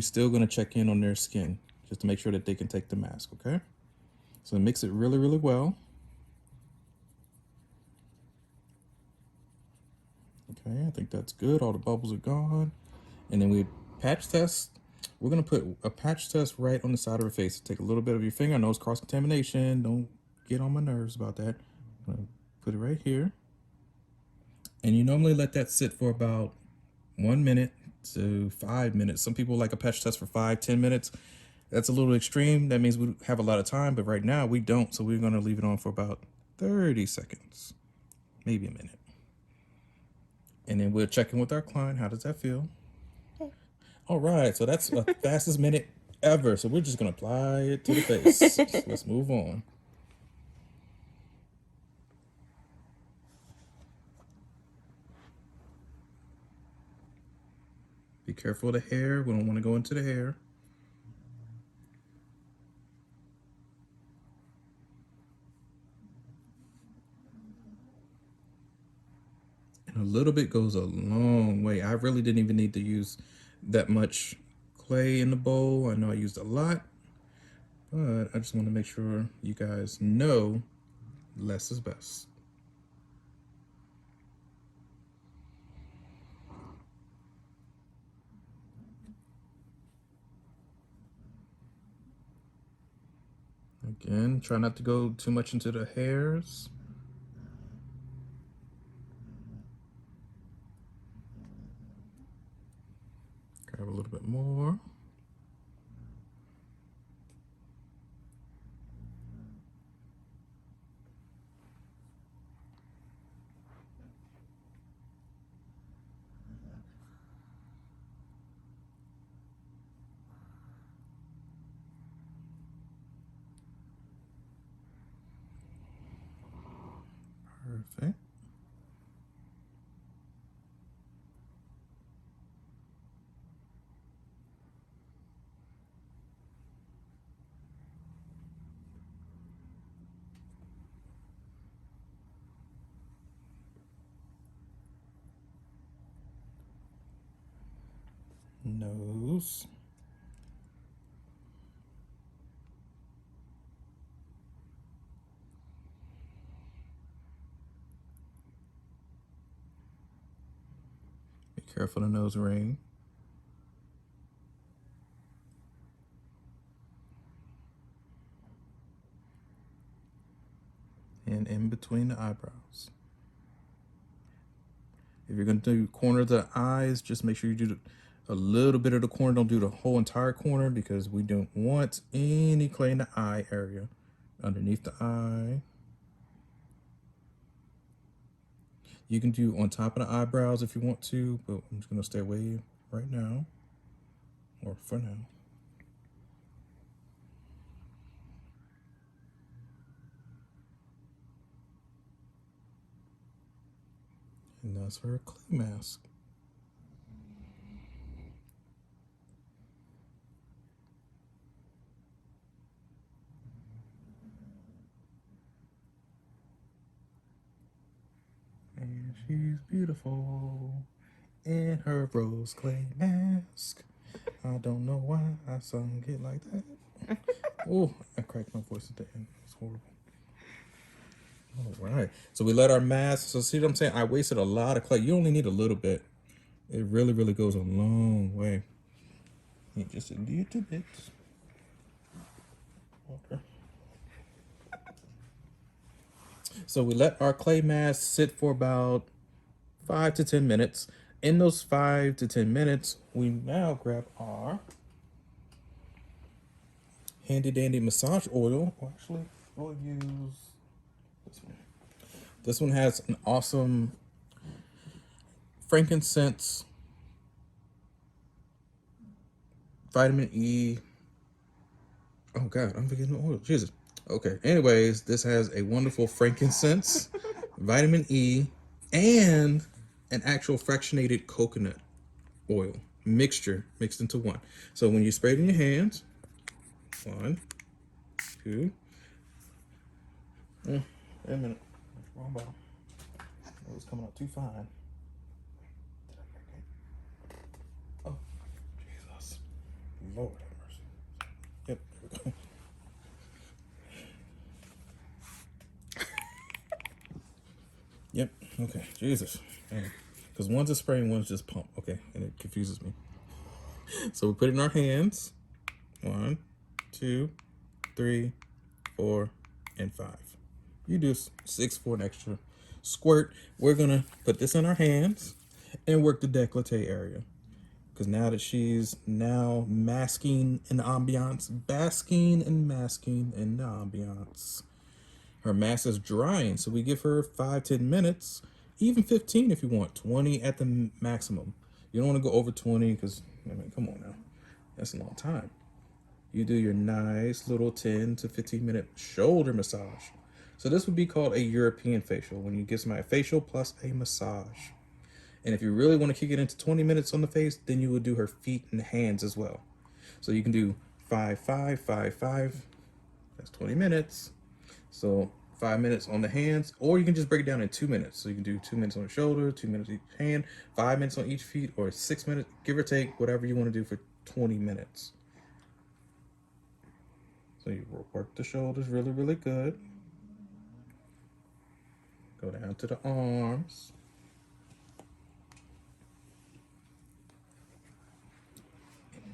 still going to check in on their skin just to make sure that they can take the mask, okay? So mix it really, really well. Okay, I think that's good. All the bubbles are gone. And then we patch test. We're going to put a patch test right on the side of her face. Take a little bit of your finger. I know it's cross-contamination. Don't get on my nerves about that. I'm going to put it right here. And you normally let that sit for about 1 minute to 5 minutes. Some people like a patch test for 5-10 minutes. That's a little extreme. That means we have a lot of time, but right now we don't. So we're going to leave it on for about 30 seconds, maybe a minute. And then we'll check in with our client. How does that feel? All right, so that's the fastest minute ever. So we're just going to apply it to the face. So let's move on. Be careful of the hair. We don't want to go into the hair. And a little bit goes a long way. I really didn't even need to use that much clay in the bowl. I know I used a lot, but I just want to make sure you guys know less is best. Again, try not to go too much into the hairs. Grab a little bit more. Perfect. Nose. Be careful of the nose ring. And in between the eyebrows. If you're going to do corner of the eyes, just make sure you do a little bit of the corner. Don't do the whole entire corner because we don't want any clay in the eye area. Underneath the eye. You can do on top of the eyebrows if you want to, but I'm just going to stay away right now, or for now. And that's for a clay mask. And she's beautiful in her rose clay mask. I don't know why I sung it like that. Oh, I cracked my voice at the end. It's horrible. All right. So we let our mask. So see what I'm saying? I wasted a lot of clay. You only need a little bit. It really, really goes a long way. Need just a little bit. Okay. So we let our clay mask sit for about 5 to 10 minutes. In those 5 to 10 minutes, we now grab our handy dandy massage oil. Well, actually, we'll use this one. This one has an awesome frankincense, vitamin E. Oh God, I'm forgetting the oil. Jesus. Okay. Anyways, this has a wonderful frankincense, vitamin E, and an actual fractionated coconut oil mixture mixed into one. So when you spray it in your hands, 1, 2. Wait a minute. Wrong bottle. It was coming out too fine. Oh, Jesus. Lord have mercy. Yep, there we go. Yep, okay, Jesus. Because one's a spray and one's just pump, okay, and it confuses me. So we put it in our hands. 1, 2, 3, 4, and 5. You do 6 for an extra squirt. We're gonna put this in our hands and work the décolleté area. Because now that she's now masking in the ambiance, basking and masking in the ambiance, her mask is drying. So we give her 5-10 minutes, even 15 if you want, 20 at the maximum. You don't want to go over 20 because, I mean, come on now, that's a long time. You do your nice little 10 to 15 minute shoulder massage. So this would be called a European facial, when you give somebody a facial plus a massage. And if you really want to kick it into 20 minutes on the face, then you would do her feet and hands as well. So you can do 5, 5, 5, 5. That's 20 minutes. So 5 minutes on the hands, or you can just break it down in 2 minutes. So you can do 2 minutes on the shoulder, 2 minutes each hand, 5 minutes on each feet, or 6 minutes, give or take, whatever you want to do for 20 minutes. So you work the shoulders really, really good. Go down to the arms.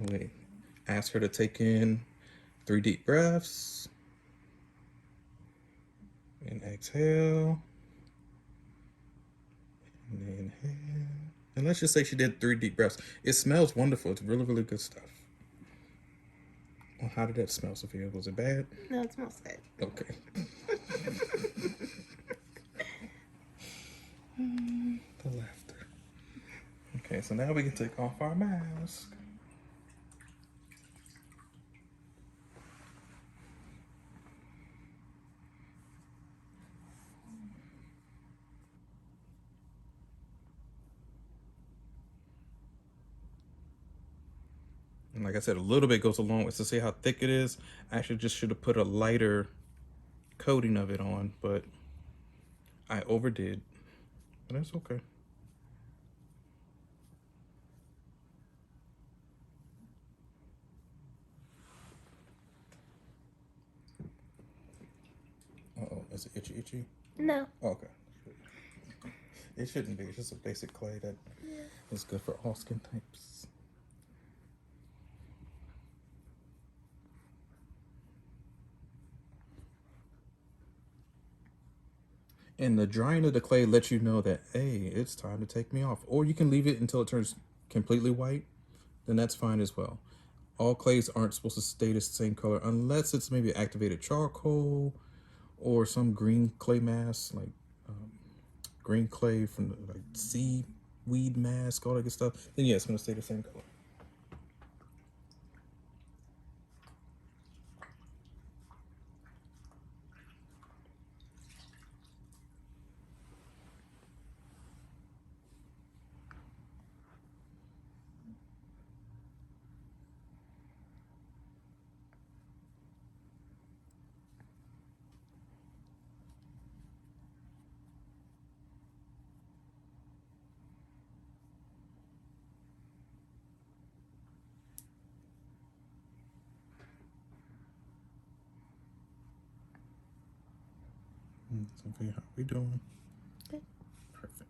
Wait. Ask her to take in 3 deep breaths. And exhale. And inhale. And let's just say she did 3 deep breaths. It smells wonderful. It's really, really good stuff. Well, how did that smell, Sophia? Was it bad? No, it smells good. Okay. The laughter. Okay, so now we can take off our mask. And like I said, a little bit goes a long way. To see how thick it is, I actually just should have put a lighter coating of it on, but I overdid. But that's okay. Uh-oh, is it itchy? No. Oh, okay. It shouldn't be. It's just a basic clay that is good for all skin types. And the drying of the clay lets you know that, hey, it's time to take me off. Or you can leave it until it turns completely white. Then that's fine as well. All clays aren't supposed to stay the same color unless it's maybe activated charcoal or some green clay mask, like green clay from the, like seaweed mask, all that good stuff. Then yeah, it's gonna stay the same color. Sophia, how we doing? Good. Perfect.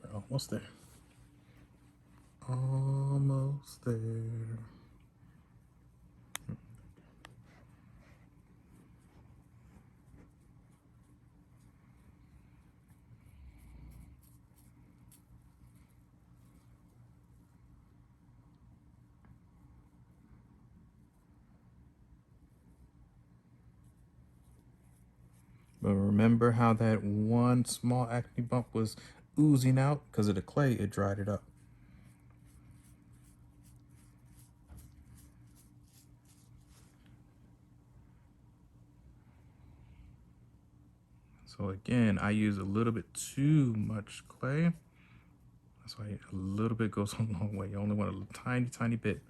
We're almost there. Almost there. But remember how that one small acne bump was oozing out? Because of the clay, it dried it up. So again, I use a little bit too much clay. That's why a little bit goes a long way. You only want a tiny bit.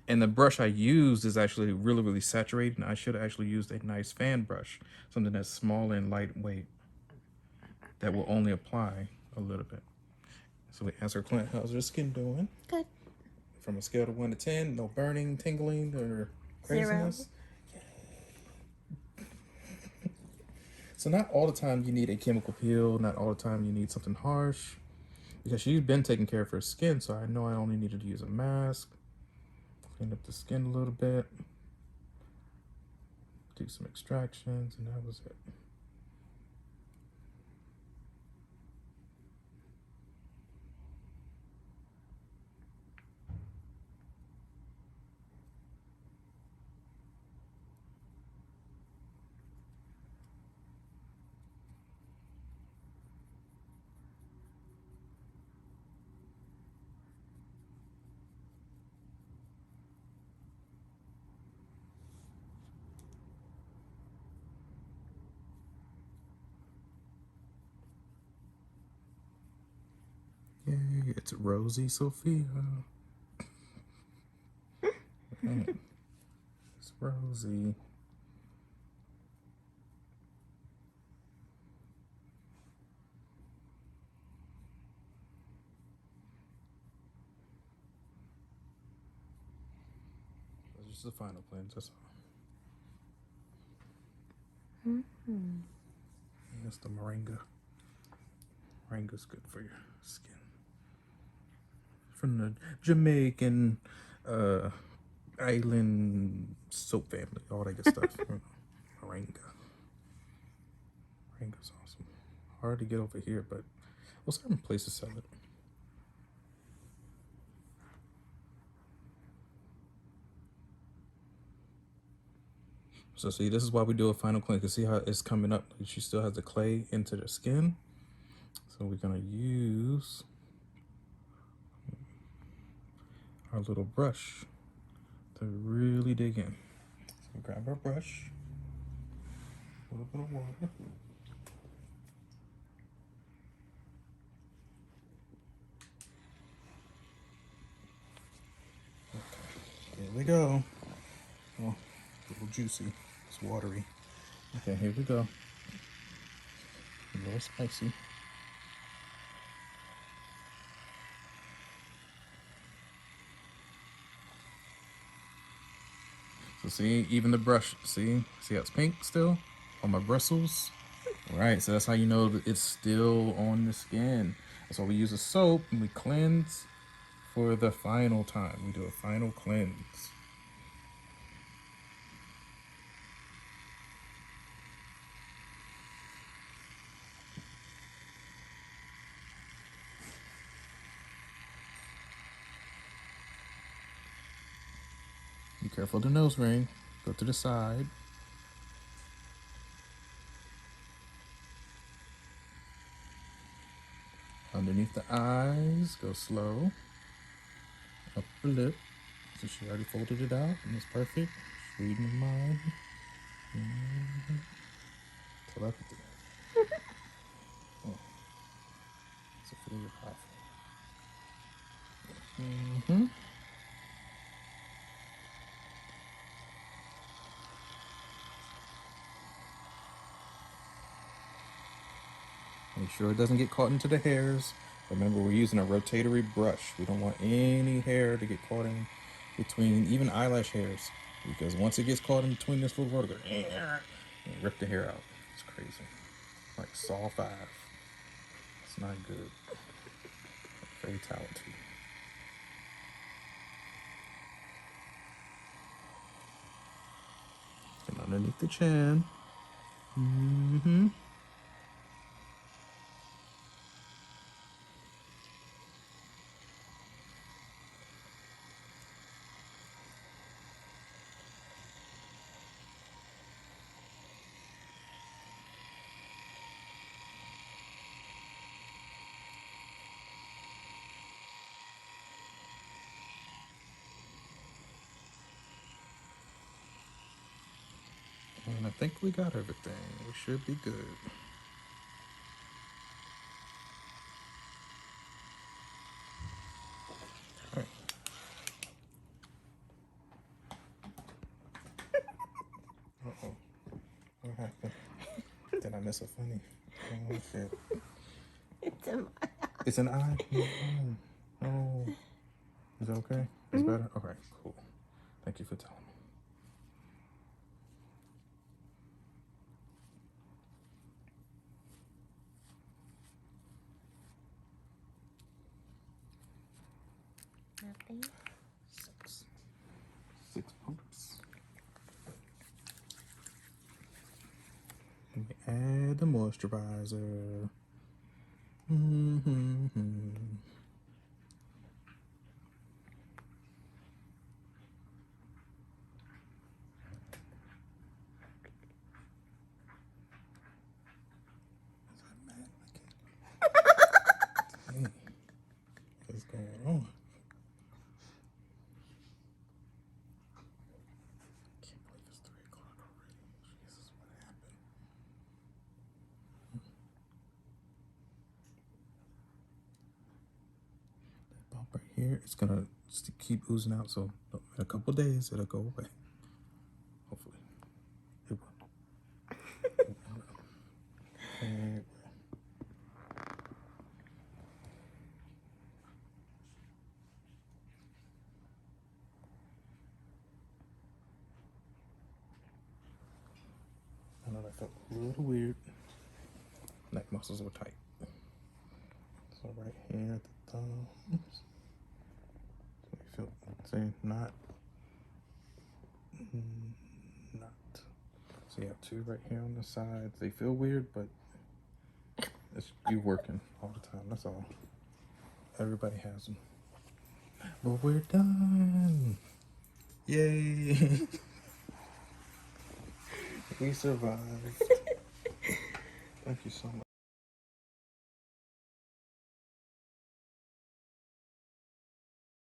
And the brush I used is actually really saturated. And I should have actually used a nice fan brush, something that's small and lightweight that will only apply a little bit. So we ask our client, how's their skin doing? Good. From a scale of 1 to 10, no burning, tingling, or craziness. 0. So not all the time you need a chemical peel. Not all the time you need something harsh. Because she's been taking care of her skin, so I know I only needed to use a mask. Clean up the skin a little bit. Do some extractions, and that was it. Yay, it's Rosie Sophia. Right. It's Rosie. That's just the final cleanse, that's all. That's the moringa. Moringa's good for your skin. From the Jamaican island soap family, all that good stuff. Moringa. Moringa's awesome. Hard to get over here, but we'll certain places sell it. So see, this is why we do a final cleanse. You see how it's coming up? She still has the clay into the skin. So we're gonna use our little brush to really dig in. So grab our brush, a little bit of water. Okay, here we go. Oh, a little juicy, it's watery. Okay, here we go. A little spicy. So see, even the brush, see how it's pink still on my bristles? Right, so that's how you know that it's still on the skin. That's why we use a soap and we cleanse for the final time. We do a final cleanse. Be careful of the nose ring. Go to the side. Underneath the eyes, go slow. Upper lip. So she already folded it out and it's perfect. She's reading your mind. Telepathy. Oh, it's a really powerful. Make sure it doesn't get caught into the hairs. Remember, we're using a rotatory brush. We don't want any hair to get caught in between, even eyelash hairs, because once it gets caught in between this little vertigo, rip the hair out. It's crazy. Like Saw 5. It's not good. Fatality. And underneath the chin. And I think we got everything. We should be good. happened? Did I miss a funny? Oh shit. It's in my It's an eye? No. No. Is that okay? It's better? Okay, cool. Thank you for telling me. nothing. Six pumps. Let me add the moisturizer. Hey, what's going on? Can't believe it's 3 o'clock already. Jesus, what happened? That bump right here, it's gonna keep oozing out, so in a couple days it'll go away. Hopefully. It will. It will. It will. I know that felt a little weird. Neck muscles were tight. So right here at the thumbs. So you feel, see, not. So you have 2 right here on the sides. They feel weird, but it's you working all the time. That's all. Everybody has them. But we're done. Yay. We survived.